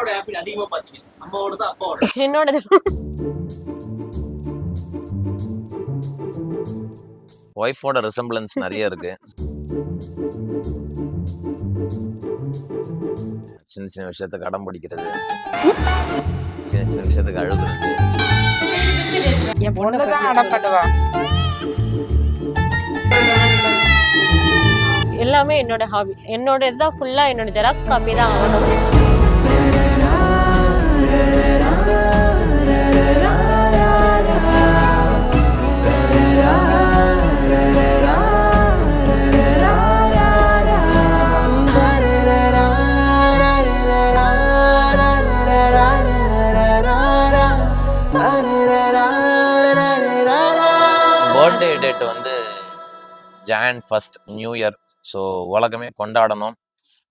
யாரோட ஹாப்பி அதிகமா பாத்தீங்க? அம்மாவோட அப்பாவோட? என்னோடது. ஒய்ஃபோட ரிசம்பிளன்ஸ் நிறைய இருக்கு. சின்ன சின்ன விஷயத்துக்கு அடம் பிடிக்கிறது, சின்ன சின்ன விஷயத்துக்கு அழுகுறது. என் பொண்ணு தான் அடம் பண்ணுவா. எல்லாமே என்னோட ஹாபி. என்னோட இதுதான் ஃபுல்லா என்னோட ஜெராக்ஸ் காப்பி தான் ஆகணும். பர்த்டே டேட் வந்து ஜான் 1 நியூ இயர். ஸோ உலகமே கொண்டாடணும்,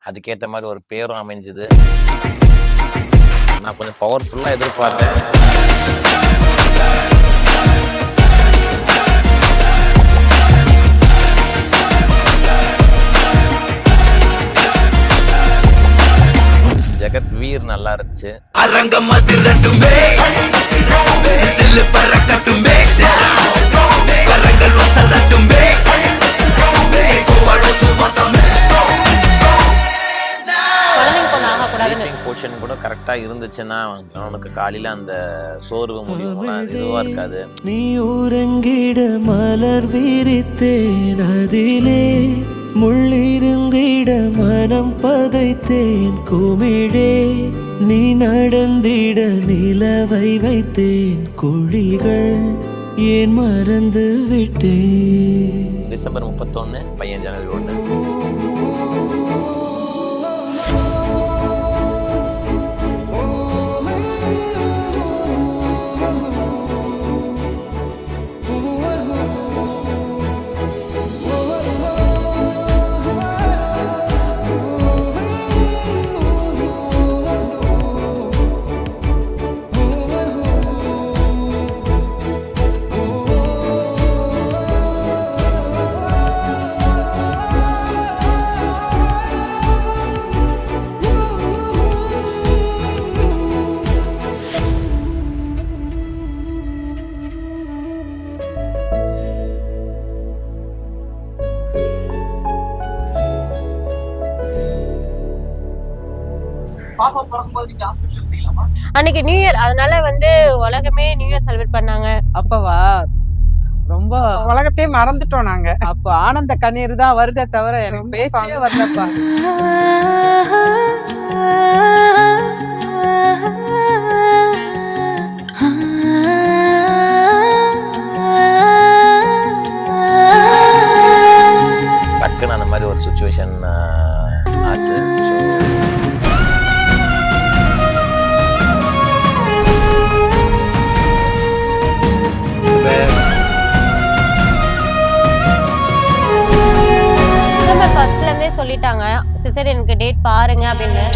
அதுக்கேற்ற மாதிரி ஒரு பேரும் அமைஞ்சுது. நான் கொஞ்சம் பவர்ஃபுல்லாக எதிர்பார்த்தேன். ஜெகத் வீர் நல்லா இருந்துச்சு. போர்ஷன் கூட கரெக்டா இருந்துச்சுன்னா அவனுக்கு காலையில அந்த சோர்வு முடியும் இதுவா இருக்காது. நீ உறங்கிட மலர் விரித்தேன், அதிலே முள்ளிருந்திட மனம் பதைத்தேன் குமிழே. நீ நடந்திட நிலவை வைத்தேன் குழிகள் ஏன் மறந்து விட்டேன். டிசம்பர் 31, பையன் ஜனவரி 1. பாப்பா பிறக்கும்போது நீங்க ஹாஸ்பிட்டல் இருந்தீங்களாமா? அன்னைக்கு நியூ இயர், அதனால வந்து உலகமே நியூ இயர் செலிப்ரேட் பண்ணாங்க. அப்பவா ரொம்ப உலகத்தையே மறந்துட்டோம் நாங்க. அப்ப ஆனந்த கண்ணீர் தான் வருதே தவிர எனக்கு பேச்சே வரலப்பா. டக்குன்னு அந்த மாதிரி ஒரு சுச்சுவேஷன் ஆச்சு. ஃபர்ஸ்ட்ல இருந்தே சொல்லிட்டாங்க சிசேரியனுக்கு டேட் பாருங்க அப்படின்னு.